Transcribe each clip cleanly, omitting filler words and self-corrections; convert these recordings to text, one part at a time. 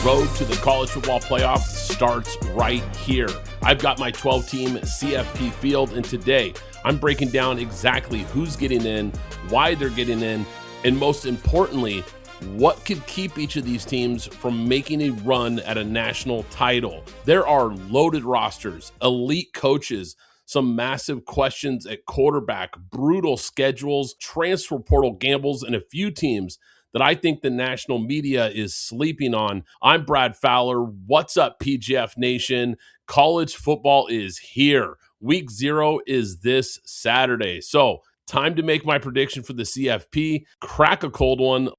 road to the college football playoff starts right here. I've got my 12-team CFP field, and today I'm breaking down exactly who's getting in, why they're getting in, and most importantly, what could keep each of these teams from making a run at a national title. There are loaded rosters, elite coaches, some massive questions at quarterback, brutal schedules, transfer portal gambles, and a few teams that I think the national media is sleeping on. I'm Brad Fowler. What's up, PGF Nation? College football is here. Week 0 is this Saturday. So, time to make my prediction for the CFP. Crack a cold one.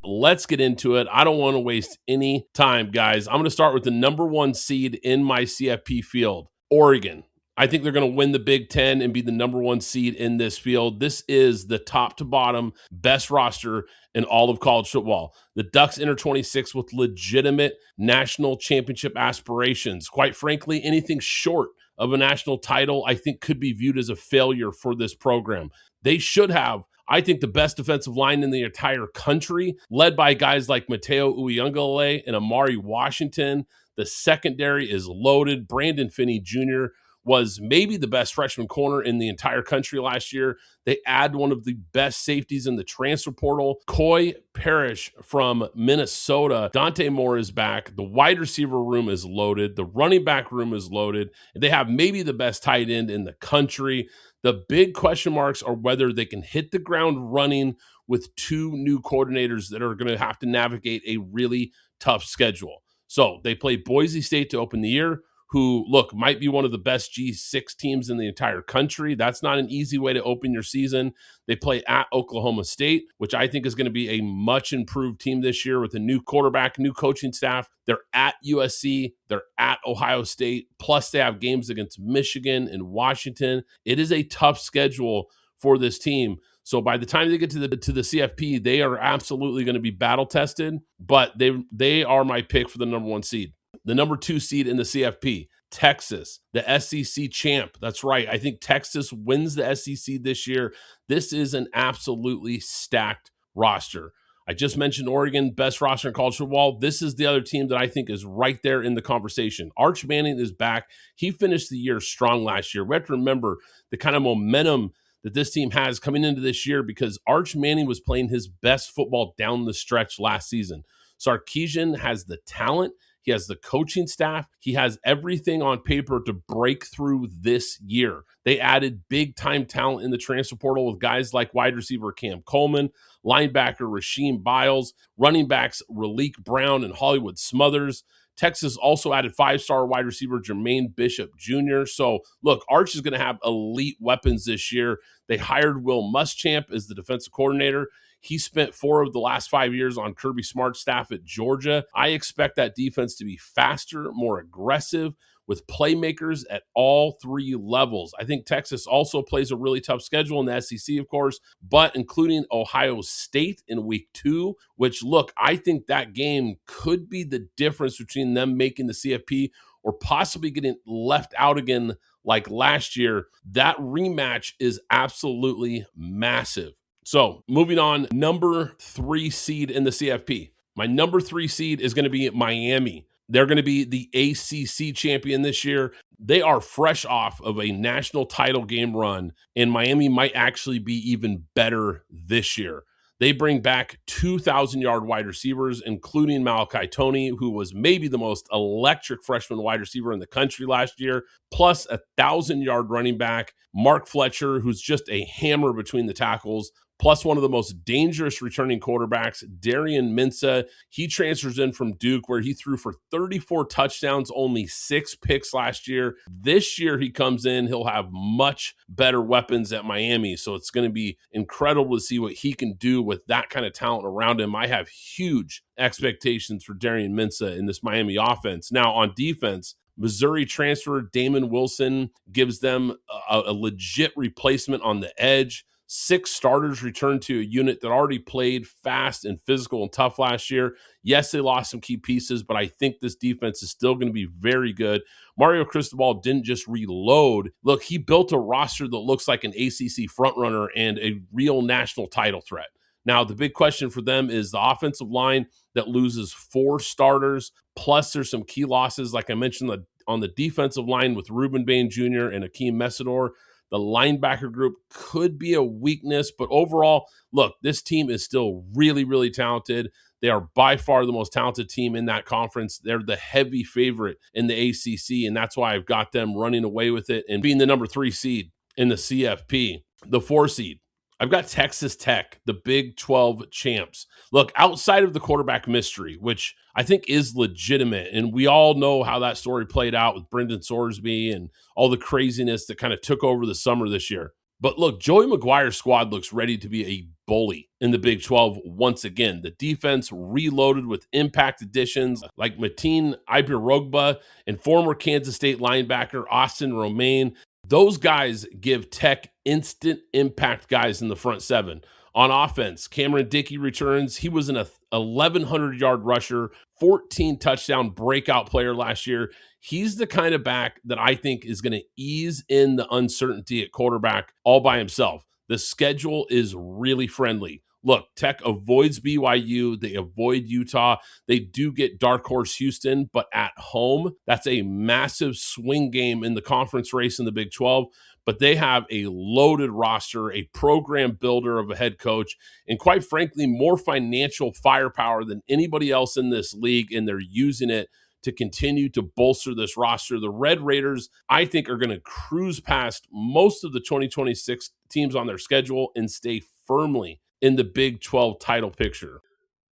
Let's get into it. I don't want to waste any time, guys. I'm going to start with the number 1 seed in my CFP field, Oregon. I think they're going to win the Big Ten and be the number 1 seed in this field. This is the top to bottom best roster in all of college football. The Ducks enter 26 with legitimate national championship aspirations. Quite frankly, anything short of a national title, I think, could be viewed as a failure for this program. They should have, I think, the best defensive line in the entire country, led by guys like Mateo Uyunglele and Amari Washington. The secondary is loaded. Brandon Finney Jr. was maybe the best freshman corner in the entire country last year. They add one of the best safeties in the transfer portal. Coy Parrish from Minnesota. Dante Moore is back. The wide receiver room is loaded. The running back room is loaded. They have maybe the best tight end in the country. The big question marks are whether they can hit the ground running with 2 new coordinators that are going to have to navigate a really tough schedule. So they play Boise State to open the year, who, look, might be one of the best G6 teams in the entire country. That's not an easy way to open your season. They play at Oklahoma State, which I think is going to be a much improved team this year with a new quarterback, new coaching staff. They're at USC. They're at Ohio State. Plus, they have games against Michigan and Washington. It is a tough schedule for this team. So by the time they get to the CFP, they are absolutely going to be battle tested, but they are my pick for the number 1 seed. The number 2 seed in the CFP, Texas, the SEC champ. That's right. I think Texas wins the SEC this year. This is an absolutely stacked roster. I just mentioned Oregon, best roster in college football. This is the other team that I think is right there in the conversation. Arch Manning is back. He finished the year strong last year. We have to remember the kind of momentum that this team has coming into this year because Arch Manning was playing his best football down the stretch last season. Sarkisian has the talent. He has the coaching staff. He has everything on paper to break through this year. They added big-time talent in the transfer portal with guys like wide receiver Cam Coleman, linebacker Rasheem Biles, running backs Raleek Brown and Hollywood Smothers. Texas also added 5-star wide receiver Jermaine Bishop Jr. So, look, Arch is going to have elite weapons this year. They hired Will Muschamp as the defensive coordinator. He spent 4 of the last 5 years on Kirby Smart's staff at Georgia. I expect that defense to be faster, more aggressive, with playmakers at all 3 levels. I think Texas also plays a really tough schedule in the SEC, of course, but including Ohio State in week 2, which, look, I think that game could be the difference between them making the CFP or possibly getting left out again like last year. That rematch is absolutely massive. So, moving on, number 3 seed in the CFP. My number 3 seed is going to be Miami. They're going to be the ACC champion this year. They are fresh off of a national title game run, and Miami might actually be even better this year. They bring back 2,000-yard wide receivers, including Malachi Toney, who was maybe the most electric freshman wide receiver in the country last year, plus a 1,000-yard running back, Mark Fletcher, who's just a hammer between the tackles, plus one of the most dangerous returning quarterbacks, Darian Minsa. He transfers in from Duke, where he threw for 34 touchdowns, only 6 picks last year. This year he comes in, he'll have much better weapons at Miami, so it's going to be incredible to see what he can do with that kind of talent around him. I have huge expectations for Darian Minsa in this Miami offense. Now, on defense, Missouri transfer Damon Wilson gives them a legit replacement on the edge. 6 starters returned to a unit that already played fast and physical and tough last year. Yes, they lost some key pieces, but I think this defense is still going to be very good. Mario Cristobal didn't just reload. Look, he built a roster that looks like an ACC frontrunner and a real national title threat. Now, the big question for them is the offensive line that loses 4 starters, plus there's some key losses, like I mentioned, on the defensive line with Ruben Bain Jr. and Akeem Messidor. The linebacker group could be a weakness, but overall, look, this team is still really, really talented. They are by far the most talented team in that conference. They're the heavy favorite in the ACC, and that's why I've got them running away with it and being the number 3 seed in the CFP. The 4 seed, I've got Texas Tech, the Big 12 champs. Look, outside of the quarterback mystery, which I think is legitimate, and we all know how that story played out with Brendan Sorsby and all the craziness that kind of took over the summer this year. But look, Joey McGuire's squad looks ready to be a bully in the Big 12 once again. The defense reloaded with impact additions like Mateen Ibirogba and former Kansas State linebacker Austin Romaine. Those guys give Tech instant impact guys in the front 7. On offense, Cameron Dickey returns. He was an 1,100-yard rusher, 14 touchdown breakout player last year. He's the kind of back that I think is going to ease in the uncertainty at quarterback all by himself. The schedule is really friendly. Look, Tech avoids BYU. They avoid Utah. They do get Dark Horse Houston, but at home, that's a massive swing game in the conference race in the Big 12. But they have a loaded roster, a program builder of a head coach, and quite frankly, more financial firepower than anybody else in this league, and they're using it to continue to bolster this roster. The Red Raiders, I think, are going to cruise past most of the 2026 teams on their schedule and stay firmly in the Big 12 title picture.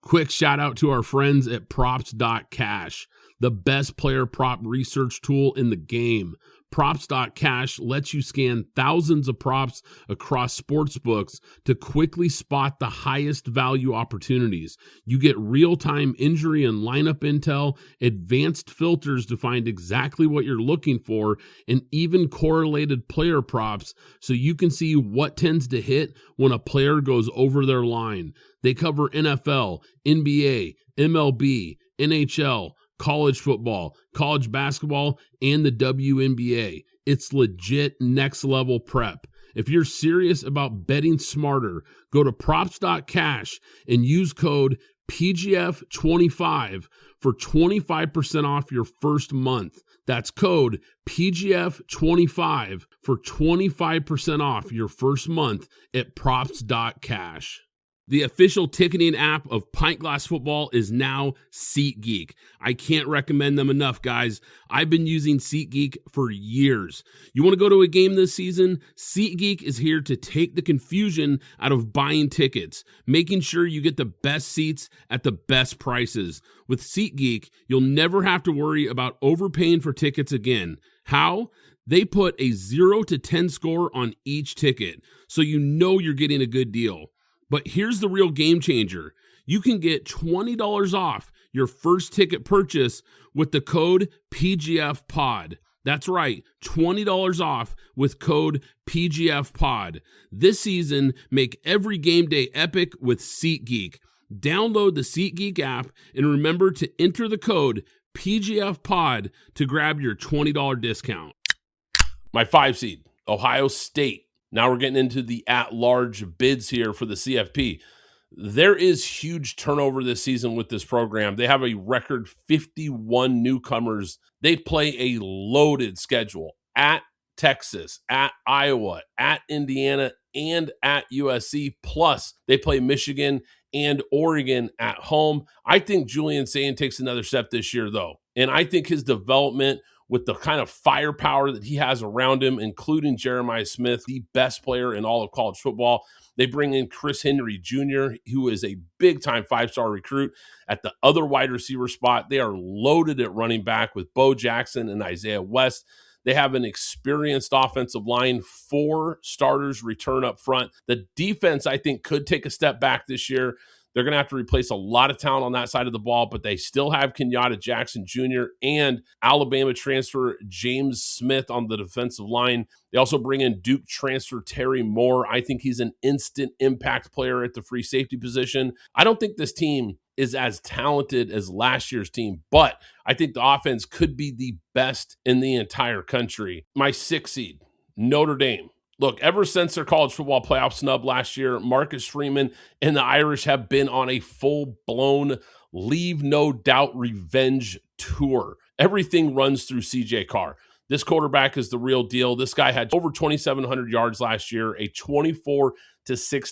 Quick shout out to our friends at Props.Cash, the best player prop research tool in the game. Props.Cash lets you scan thousands of props across sports books to quickly spot the highest value opportunities. You get real-time injury and lineup intel, advanced filters to find exactly what you're looking for, and even correlated player props so you can see what tends to hit when a player goes over their line. They cover NFL, NBA, MLB, NHL, college football, college basketball, and the WNBA. It's legit next level prep. If you're serious about betting smarter, go to Props.Cash and use code PGF25 for 25% off your first month. That's code PGF25 for 25% off your first month at Props.Cash. The official ticketing app of Pint Glass Football is now SeatGeek. I can't recommend them enough, guys. I've been using SeatGeek for years. You want to go to a game this season? SeatGeek is here to take the confusion out of buying tickets, making sure you get the best seats at the best prices. With SeatGeek, you'll never have to worry about overpaying for tickets again. How? They put a 0 to 10 score on each ticket, so you know you're getting a good deal. But here's the real game changer. You can get $20 off your first ticket purchase with the code PGFPOD. That's right, $20 off with code PGFPOD. This season, make every game day epic with SeatGeek. Download the SeatGeek app and remember to enter the code PGFPOD to grab your $20 discount. My 5 seed, Ohio State. Now we're getting into the at-large bids here for the CFP. There is huge turnover this season with this program. They have a record 51 newcomers. They play a loaded schedule at Texas, at Iowa, at Indiana, and at USC. Plus, they play Michigan and Oregon at home. I think Julian Sayin takes another step this year, though. And I think his development with the kind of firepower that he has around him, including Jeremiah Smith, the best player in all of college football. They bring in Chris Henry Jr., who is a big-time 5-star recruit at the other wide receiver spot. They are loaded at running back with Bo Jackson and Isaiah West. They have an experienced offensive line. 4 starters return up front. The defense, I think, could take a step back this year. They're going to have to replace a lot of talent on that side of the ball, but they still have Kenyatta Jackson Jr. and Alabama transfer James Smith on the defensive line. They also bring in Duke transfer Terry Moore. I think he's an instant impact player at the free safety position. I don't think this team is as talented as last year's team, but I think the offense could be the best in the entire country. My 6 seed, Notre Dame. Look, ever since their college football playoff snub last year, Marcus Freeman and the Irish have been on a full-blown leave no doubt revenge tour. Everything runs through CJ Carr. This quarterback is the real deal. This guy had over 2,700 yards last year, a 24-6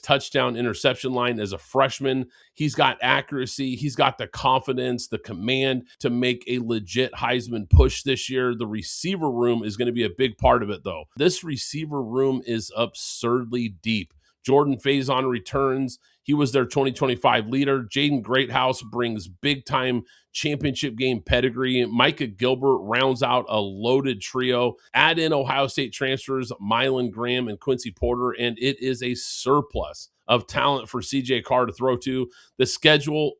touchdown interception line as a freshman. He's got accuracy. He's got the confidence, the command to make a legit Heisman push this year. The receiver room is going to be a big part of it, though. This receiver room is absurdly deep. Jordan Faison returns. He was their 2025 leader. Jaden Greathouse brings big-time championship game pedigree. Micah Gilbert rounds out a loaded trio. Add in Ohio State transfers Mylan Graham and Quincy Porter, and it is a surplus of talent for CJ Carr to throw to. The schedule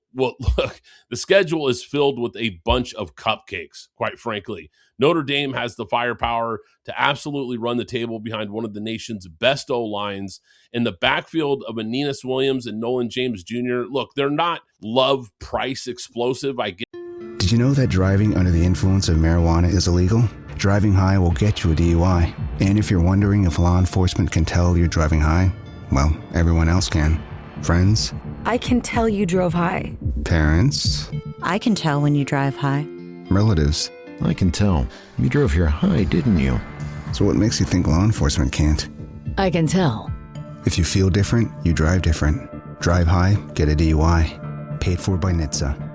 is filled with a bunch of cupcakes, quite frankly. Notre Dame has the firepower to absolutely run the table behind one of the nation's best O-lines. In the backfield of Aeneas Williams and Nolan James Jr., look, they're not love price explosive. I get. Did you know that driving under the influence of marijuana is illegal? Driving high will get you a DUI. And if you're wondering if law enforcement can tell you're driving high, well, everyone else can. Friends? I can tell you drove high. Parents? I can tell when you drive high. Relatives? I can tell. You drove here high, didn't you? So what makes you think law enforcement can't? I can tell. If you feel different, you drive different. Drive high, get a DUI. Paid for by NHTSA.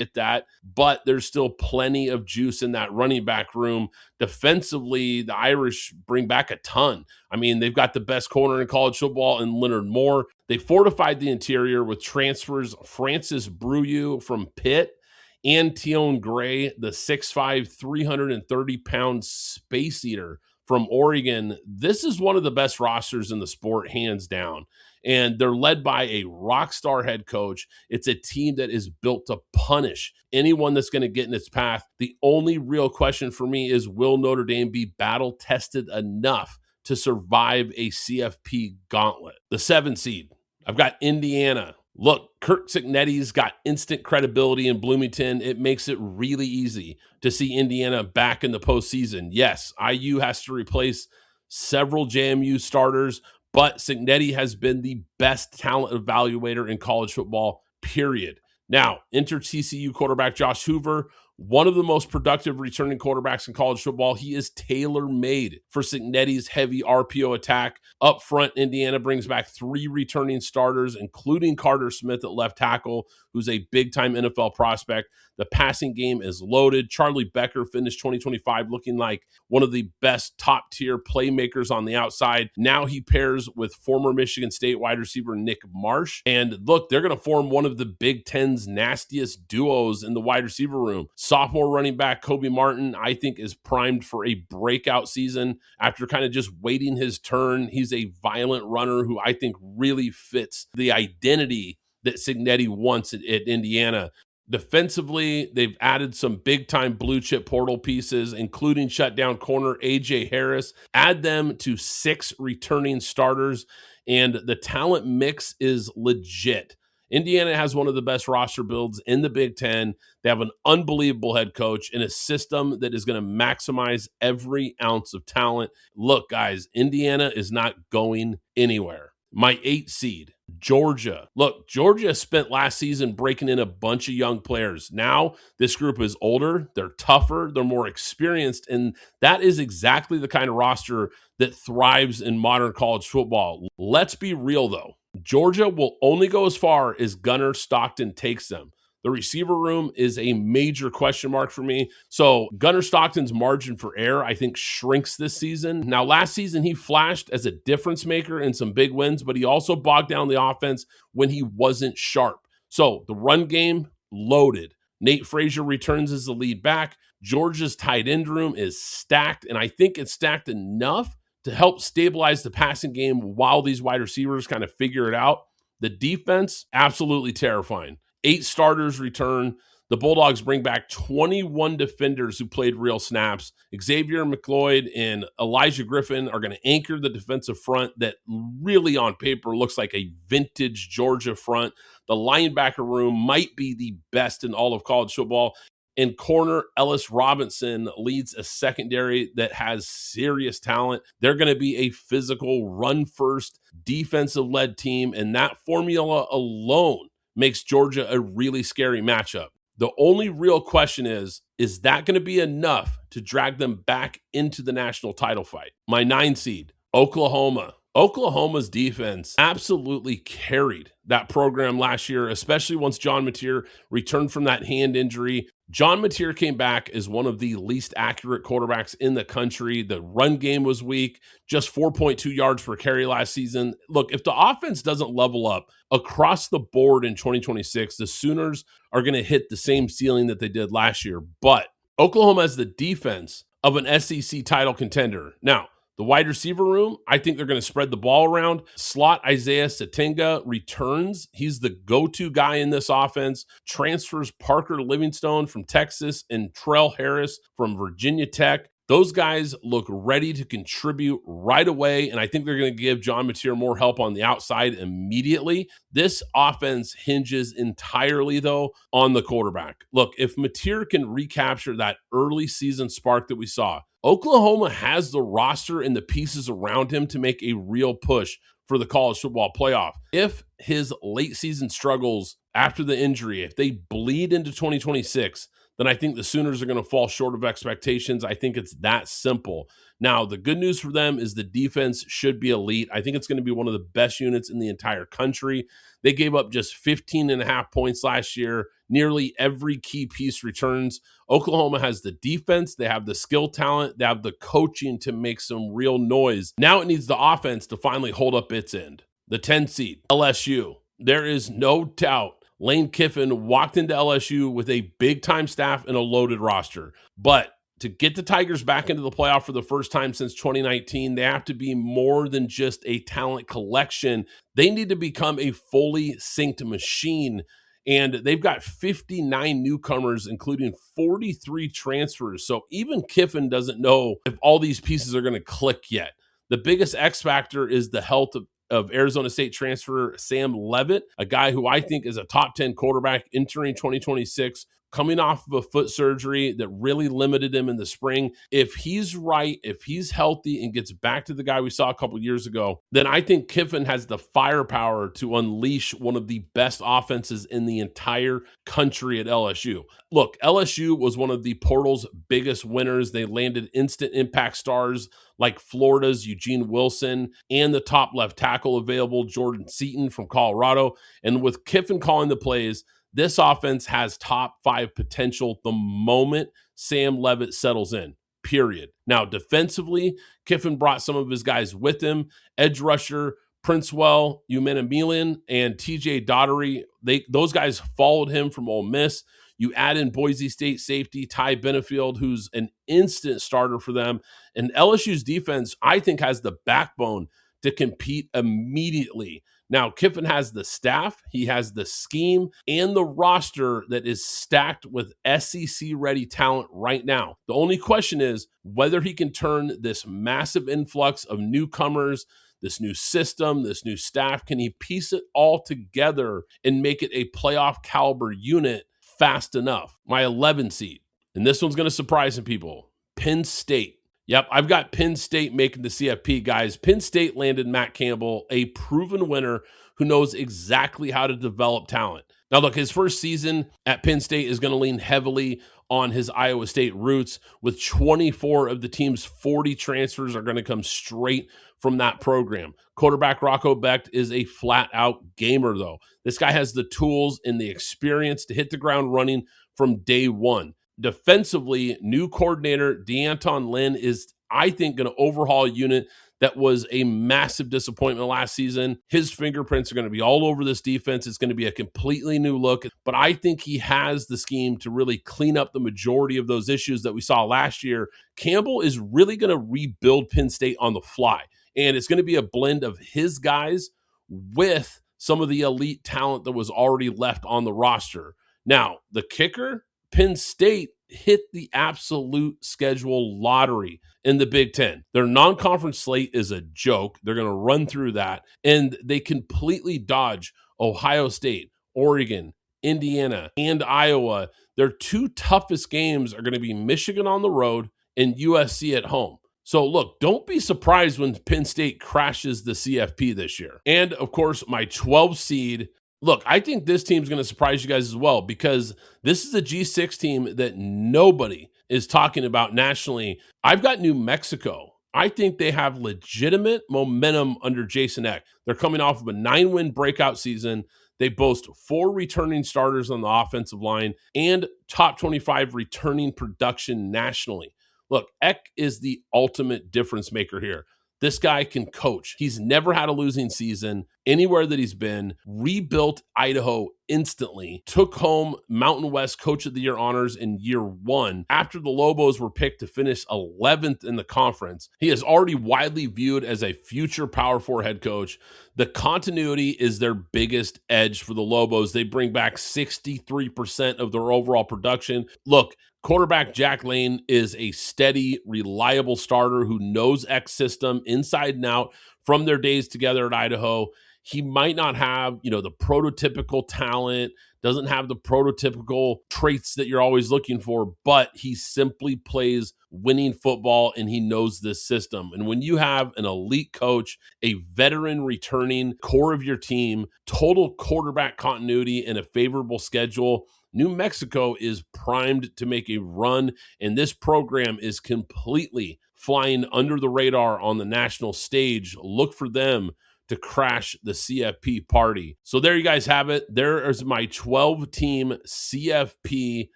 At that, but there's still plenty of juice in that running back room. Defensively, the Irish bring back a ton. I mean, they've got the best corner in college football in Leonard Moore. They fortified the interior with transfers Francis Brouillou from Pitt and Tion Gray, the 6'5", 330-pound space eater from Oregon. This is one of the best rosters in the sport, hands down. And they're led by a rock star head coach. It's a team that is built to punish anyone that's going to get in its path. The only real question for me is, will Notre Dame be battle-tested enough to survive a CFP gauntlet? The 7 seed, I've got Indiana. Look, Kirk Cignetti's got instant credibility in Bloomington. It makes it really easy to see Indiana back in the postseason. Yes, IU has to replace several JMU starters, but Cignetti has been the best talent evaluator in college football, period. Now, enter TCU quarterback Josh Hoover, one of the most productive returning quarterbacks in college football. He is tailor-made for Cignetti's heavy RPO attack. Up front, Indiana brings back 3 returning starters, including Carter Smith at left tackle, who's a big-time NFL prospect. The passing game is loaded. Charlie Becker finished 2025 looking like one of the best top-tier playmakers on the outside. Now he pairs with former Michigan State wide receiver Nick Marsh. And look, they're going to form one of the Big Ten's nastiest duos in the wide receiver room. Sophomore running back Kobe Martin, I think, is primed for a breakout season after kind of just waiting his turn. He's a violent runner who I think really fits the identity that Cignetti wants at Indiana. Defensively, they've added some big-time blue-chip portal pieces, including shutdown corner A.J. Harris. Add them to 6 returning starters, and the talent mix is legit. Indiana has one of the best roster builds in the Big Ten. They have an unbelievable head coach in a system that is going to maximize every ounce of talent. Look, guys, Indiana is not going anywhere. My 8 seed, Georgia. Look, Georgia spent last season breaking in a bunch of young players. Now, this group is older, they're tougher, they're more experienced, and that is exactly the kind of roster that thrives in modern college football. Let's be real, though. Georgia will only go as far as Gunnar Stockton takes them. The receiver room is a major question mark for me. So Gunnar Stockton's margin for error, I think, shrinks this season. Now, last season, he flashed as a difference maker in some big wins, but he also bogged down the offense when he wasn't sharp. So the run game, loaded. Nate Frazier returns as the lead back. Georgia's tight end room is stacked, and I think it's stacked enough to help stabilize the passing game while these wide receivers kind of figure it out. The defense, absolutely terrifying. 8 starters return. The Bulldogs bring back 21 defenders who played real snaps. Xavier McLeod and Elijah Griffin are going to anchor the defensive front that really on paper looks like a vintage Georgia front. The linebacker room might be the best in all of college football. In corner, Ellis Robinson leads a secondary that has serious talent. They're going to be a physical, run-first, defensive-led team, and that formula alone makes Georgia a really scary matchup. The only real question is that going to be enough to drag them back into the national title fight? My 9 seed, Oklahoma. Oklahoma's defense absolutely carried that program last year, especially once John Mateer returned from that hand injury. John Mateer came back as one of the least accurate quarterbacks in the country. The run game was weak, just 4.2 yards per carry last season. Look, if the offense doesn't level up across the board in 2026, the Sooners are going to hit the same ceiling that they did last year. But Oklahoma has the defense of an SEC title contender. Now, the wide receiver room, I think they're going to spread the ball around. Slot Isaiah Satinga returns. He's the go-to guy in this offense. Transfers Parker Livingstone from Texas and Trell Harris from Virginia Tech. Those guys look ready to contribute right away, and I think they're going to give John Mateer more help on the outside immediately. This offense hinges entirely, though, on the quarterback. Look, if Mateer can recapture that early season spark that we saw, Oklahoma has the roster and the pieces around him to make a real push for the college football playoff. If his late season struggles after the injury, if they bleed into 2026, then I think the Sooners are going to fall short of expectations. I think it's that simple. Now, the good news for them is the defense should be elite. I think it's going to be one of the best units in the entire country. They gave up just 15.5 points last year. Nearly every key piece returns. Oklahoma has the defense. They have the skill talent. They have the coaching to make some real noise. Now it needs the offense to finally hold up its end. The 10 seed, LSU. There is no doubt Lane Kiffin walked into LSU with a big-time staff and a loaded roster. But to get the Tigers back into the playoff for the first time since 2019, they have to be more than just a talent collection. They need to become a fully synced machine. And they've got 59 newcomers, including 43 transfers. So even Kiffin doesn't know if all these pieces are going to click yet. The biggest X factor is the health of Arizona State transfer Sam Leavitt, a guy who I think is a top 10 quarterback entering 2026, coming off of a foot surgery that really limited him in the spring. If he's right, if he's healthy and gets back to the guy we saw a couple years ago, then I think Kiffin has the firepower to unleash one of the best offenses in the entire country at LSU. Look, LSU was one of the portal's biggest winners. They landed instant impact stars like Florida's Eugene Wilson and the top left tackle available, Jordan Seaton from Colorado. And with Kiffin calling the plays, this offense has top 5 potential the moment Sam Leavitt settles in, period. Now, defensively, Kiffin brought some of his guys with him. Edge rusher Princewell, Umenamelian, and TJ Daugherty, those guys followed him from Ole Miss. You add in Boise State safety Ty Benefield, who's an instant starter for them. And LSU's defense, I think, has the backbone to compete immediately. Now, Kiffin has the staff, he has the scheme, and the roster that is stacked with SEC-ready talent right now. The only question is whether he can turn this massive influx of newcomers, this new system, this new staff, can he piece it all together and make it a playoff caliber unit fast enough? My 11 seed, and this one's going to surprise some people, Penn State. Yep, I've got Penn State making the CFP, guys. Penn State landed Matt Campbell, a proven winner who knows exactly how to develop talent. Now, look, his first season at Penn State is going to lean heavily on his Iowa State roots. With 24 of the team's 40 transfers are going to come straight from that program. Quarterback Rocco Becht is a flat-out gamer, though. This guy has the tools and the experience to hit the ground running from day one. Defensively, new coordinator D'Anton Lynn is, I think, going to overhaul a unit that was a massive disappointment last season. His fingerprints are going to be all over this defense. It's going to be a completely new look, but I think he has the scheme to really clean up the majority of those issues that we saw last year. Campbell is really going to rebuild Penn State on the fly, and it's going to be a blend of his guys with some of the elite talent that was already left on the roster. Now, the kicker, Penn State hit the absolute schedule lottery in the Big Ten. Their non-conference slate is a joke. They're going to run through that, and they completely dodge Ohio State, Oregon, Indiana, and Iowa. Their two toughest games are going to be Michigan on the road and USC at home. So look, don't be surprised when Penn State crashes the CFP this year. And of course, my 12 seed. Look, I think this team's going to surprise you guys as well, because this is a G6 team that nobody is talking about nationally. I've got New Mexico. I think they have legitimate momentum under Jason Eck. They're coming off of a 9-win breakout season. They boast 4 returning starters on the offensive line and top 25 returning production nationally. Look, Eck is the ultimate difference maker here. This guy can coach. He's never had a losing season anywhere that he's been. Rebuilt Idaho instantly. Took home Mountain West Coach of the Year honors in year 1 after the Lobos were picked to finish 11th in the conference. He is already widely viewed as a future Power 4 head coach. The continuity is their biggest edge for the Lobos. They bring back 63% of their overall production. Look, quarterback Jack Lane is a steady, reliable starter who knows X system inside and out from their days together at Idaho. He might not have, the prototypical talent, doesn't have the prototypical traits that you're always looking for, but he simply plays winning football and he knows this system. And when you have an elite coach, a veteran returning core of your team, total quarterback continuity, and a favorable schedule, New Mexico is primed to make a run, and this program is completely flying under the radar on the national stage. Look for them to crash the CFP party. So there you guys have it. There is my 12-team CFP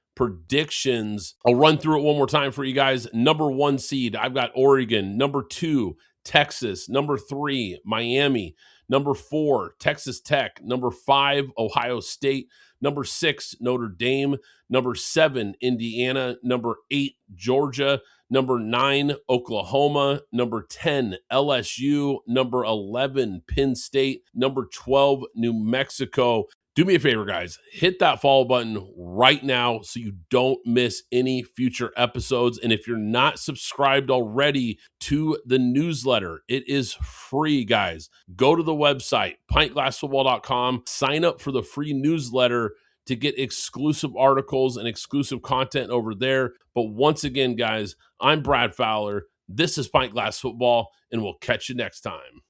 predictions. I'll run through it one more time for you guys. Number 1 seed, I've got Oregon. Number 2, Texas. Number 3, Miami. Number 4, Texas Tech. Number 5, Ohio State. Number 6, Notre Dame. Number 7, Indiana. Number 8, Georgia. Number 9, Oklahoma. Number 10, LSU. Number 11, Penn State. Number 12, New Mexico. Do me a favor, guys. Hit that follow button right now so you don't miss any future episodes. And if you're not subscribed already to the newsletter, it is free, guys. Go to the website, pintglassfootball.com. Sign up for the free newsletter to get exclusive articles and exclusive content over there. But once again, guys, I'm Brad Fowler. This is Pint Glass Football, and we'll catch you next time.